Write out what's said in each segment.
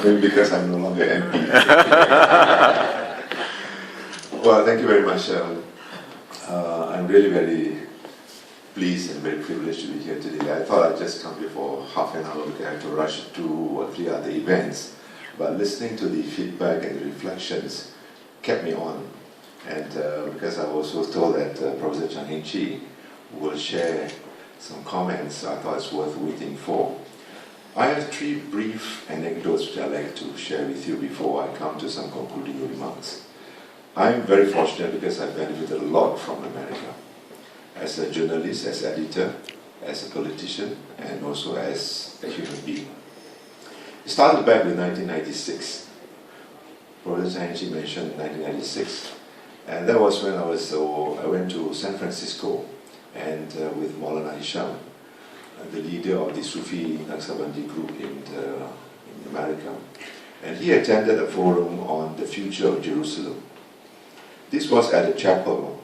Maybe because I'm no longer MP. Well, thank you very much. I'm really very pleased and very privileged to be here today. I thought I'd just come here for half an hour because I have to rush 2 or 3 other events. But listening to the feedback and the reflections kept me on. And because I was also told that Professor Chan Heng Chi will share some comments, I thought it's worth waiting for. I have 3 brief anecdotes which I'd like to share with you before I come to some concluding remarks. I'm very fortunate because I've benefited a lot from America. As a journalist, as editor, as a politician, and also as a human being. It started back in 1996. Professor Heng Chi mentioned 1996. And that was when I went to San Francisco and with Maulana Hisham, the leader of the Sufi Naqshbandi group in America. And he attended a forum on the future of Jerusalem. This was at a chapel.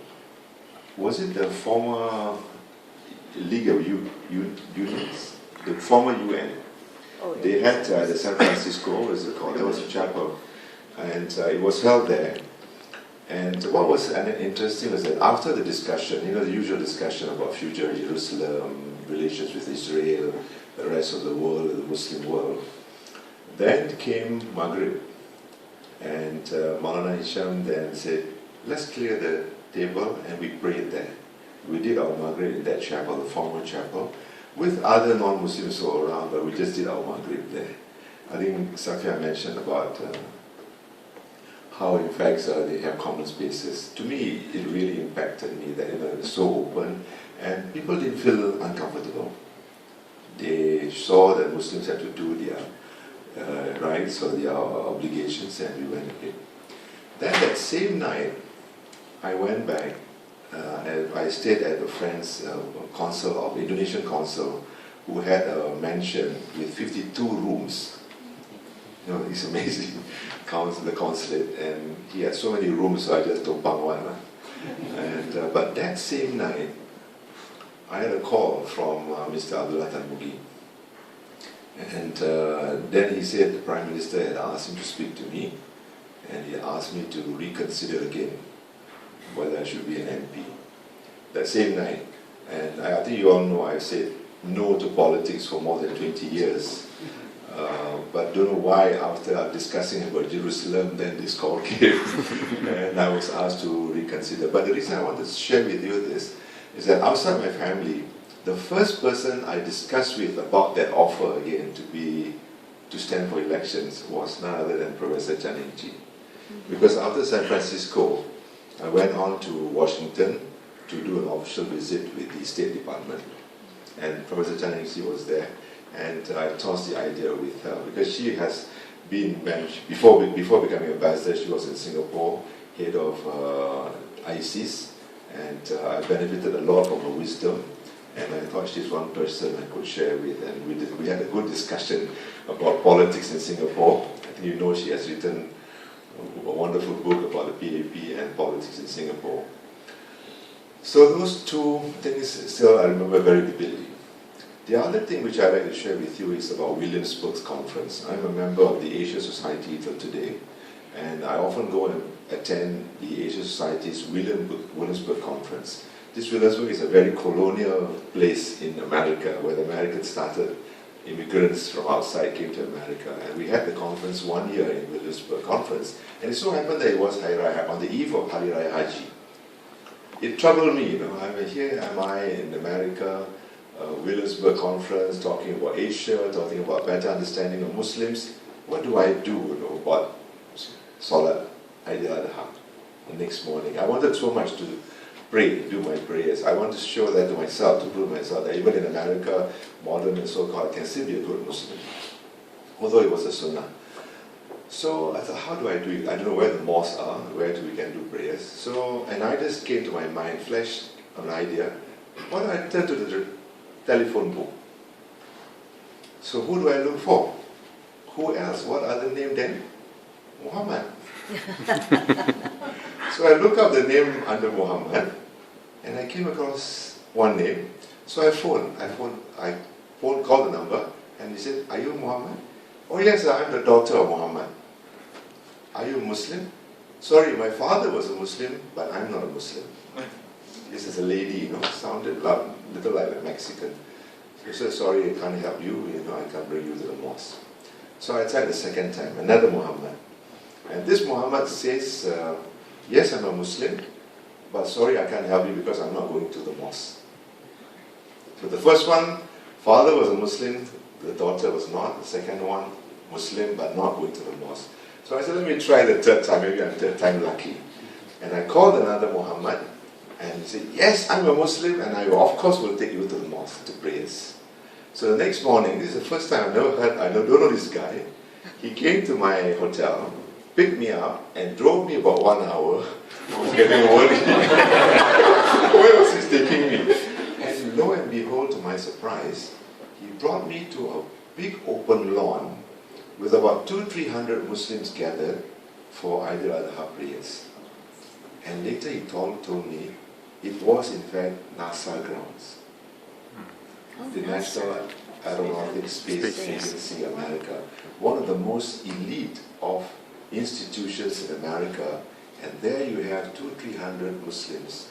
Was it the former League of Unions? The former UN. Oh, yeah. They had the San Francisco, as it called, there was a chapel. And it was held there. And what was interesting was that after the discussion, you know, the usual discussion about future Jerusalem, relations with Israel, the rest of the world, the Muslim world, then came Maghrib. And Maulana Hisham then said, let's clear the table, and we prayed there. We did our Maghrib in that chapel, the former chapel, with other non-Muslims all around, but we just did our Maghrib there. I think Safia mentioned about how in fact they have common spaces. To me, it really impacted me that it was so open and people didn't feel uncomfortable. They saw that Muslims had to do their rights or their obligations, and we went ahead. Then that same night, I went back and I stayed at a friend's consul, Indonesian consul, who had a mansion with 52 rooms. You know, it's amazing, the consulate, and he had so many rooms, so I just tumpang one. And but that same night, I had a call from Mr. Abdullah Tanmugi. And then he said the Prime Minister had asked him to speak to me, and he asked me to reconsider again whether I should be an MP. That same night, and I think you all know I've said no to politics for more than 20 years. But don't know why after discussing about Jerusalem, then this call came and I was asked to reconsider. But the reason I want to share with you this is that outside my family, the first person I discussed with about that offer again to stand for elections was none other than Professor Chan Heng Chi. Because after San Francisco, I went on to Washington to do an official visit with the State Department. And Professor Chan Heng Chi was there. And I tossed the idea with her because she has been before becoming ambassador. She was in Singapore, head of ISIS, and I benefited a lot from her wisdom. And I thought she's one person I could share with, and we had a good discussion about politics in Singapore. I think you know she has written a wonderful book about the PAP and politics in Singapore. So those 2 things still I remember very vividly. The other thing which I'd like to share with you is about Williamsburg's conference. I'm a member of the Asia Society till today, and I often go and attend the Asia Society's Williamsburg conference. This Williamsburg is a very colonial place in America, where the Americans started. Immigrants from outside came to America, and we had the conference 1 year in Williamsburg conference, and it so happened that it was Hari Raya, on the eve of Hari Raya Haji. It troubled me, you know, here am I in America, Williamsburg conference, talking about Asia, talking about better understanding of Muslims. What do I do, you know, about Salat Aidil Adha the next morning? I wanted so much to pray, do my prayers. I want to show that to myself, to prove myself that even in America, modern and so-called, I can still be a good Muslim, although it was a sunnah. So I thought, how do I do it? I don't know where the mosques are, where we can do prayers. So an idea came to my mind, flashed an idea. Why don't I turn to the telephone book? So who do I look for? Who else? What other name then? Muhammad. So I look up the name under Muhammad, and I came across one name. So I phone, called the number, and he said, "Are you Muhammad?" "Oh yes, I'm the daughter of Muhammad." "Are you a Muslim?" "Sorry, my father was a Muslim, but I'm not a Muslim." This is a lady, sounded a little like a Mexican. She said, "Sorry, I can't help you, I can't bring you to the mosque." So I tried the second time, another Muhammad. And this Muhammad says, "Yes, I'm a Muslim, but sorry, I can't help you because I'm not going to the mosque." So the first one, father was a Muslim, the daughter was not. The second one, Muslim, but not going to the mosque. So I said, let me try the third time, maybe I'm third time lucky. And I called another Muhammad, and he said, "Yes, I'm a Muslim, and I of course will take you to the mosque to prayers." So the next morning, this is the first time I don't know this guy. He came to my hotel, picked me up, and drove me about 1 hour. I was getting worried. Where was he taking me? And lo and behold, to my surprise, he brought me to a big open lawn with about 200-300 Muslims gathered for Eid al-Adha prayers. And later he told me it was in fact NASA grounds. The National Aeronautics Space Agency America, one of the most elite of institutions in America, and there you have 200-300 Muslims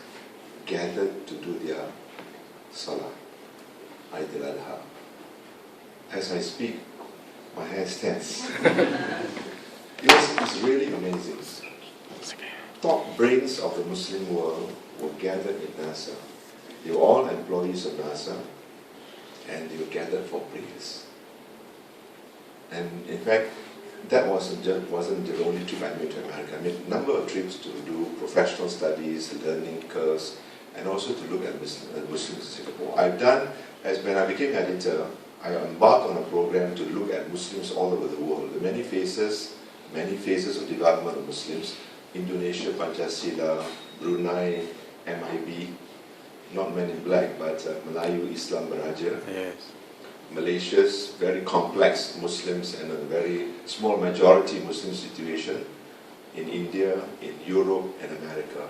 gathered to do their Salah, Eid al-Adha. As I speak, my hair stands. It's really amazing. Top brains of the Muslim world were gathered in NASA. They were all employees of NASA, and they were gathered for prayers. And in fact, that wasn't the only trip I made to America. I made a number of trips to do professional studies, learning curves, and also to look at Muslims in Singapore. When I became editor, I embarked on a program to look at Muslims all over the world. The many phases of development of Muslims: Indonesia, Pancasila, Brunei, MIB, not Men in Black, but Melayu Islam Beraja. Yes. Malaysia's very complex Muslims and a very small majority Muslim situation, in India, in Europe, and America.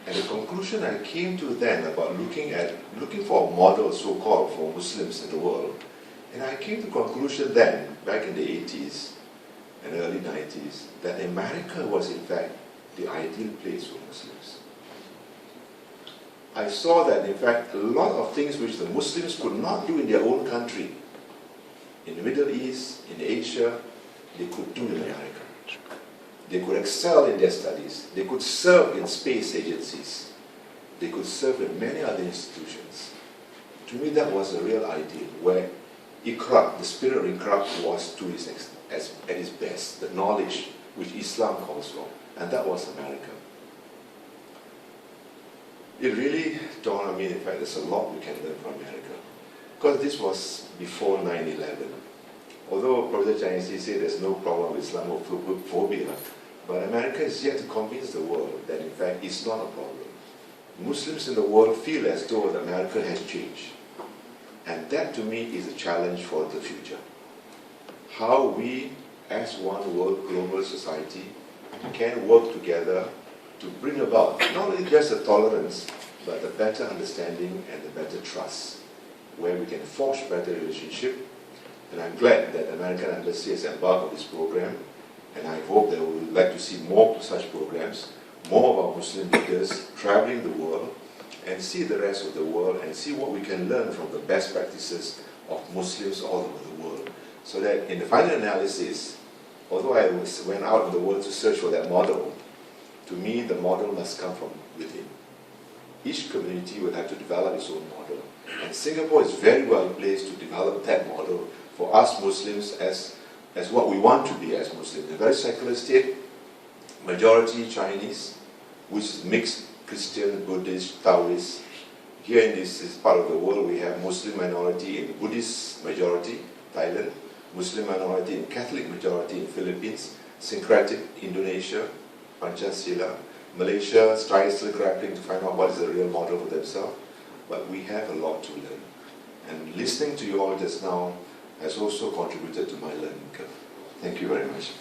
And the conclusion I came to then about looking for a model, so-called, for Muslims in the world, and I came to the conclusion then, back in the 80s and early 90s, that America was in fact the ideal place for Muslims. I saw that in fact a lot of things which the Muslims could not do in their own country, in the Middle East, in Asia, they could do in America. They could excel in their studies. They could serve in space agencies. They could serve in many other institutions. To me, that was a real ideal, where Iqra, the spirit of Iqra, was at its best, the knowledge which Islam calls for, and that was America. It really dawned on me, in fact, there's a lot we can learn from America. Because this was before 9/11. Although Professor Chinese said there's no problem with Islamophobia, but America is yet to convince the world that in fact it's not a problem. Muslims in the world feel as though that America has changed. And that to me is a challenge for the future. How we, as one world global society, can work together to bring about not only just the tolerance, but the better understanding and the better trust, where we can forge better relationship. And I'm glad that the American Embassy has embarked on this program, and I hope that we would like to see more such programs, more of our Muslim leaders traveling the world and see the rest of the world and see what we can learn from the best practices of Muslims all over the world. So that in the final analysis, although I went out in the world to search for that model, to me the model must come from within. Each community will have to develop its own model. And Singapore is very well placed to develop that model for us Muslims as what we want to be as Muslims. A very secular state, majority Chinese, which is mixed Christian, Buddhist, Taoist. Here in this part of the world we have Muslim minority in Buddhist majority, Thailand, Muslim minority in Catholic majority in Philippines, syncretic Indonesia, Pancasila. Malaysia still grappling to find out what is the real model for themselves. But we have a lot to learn. And listening to you all just now has also contributed to my learning curve. Thank you very much.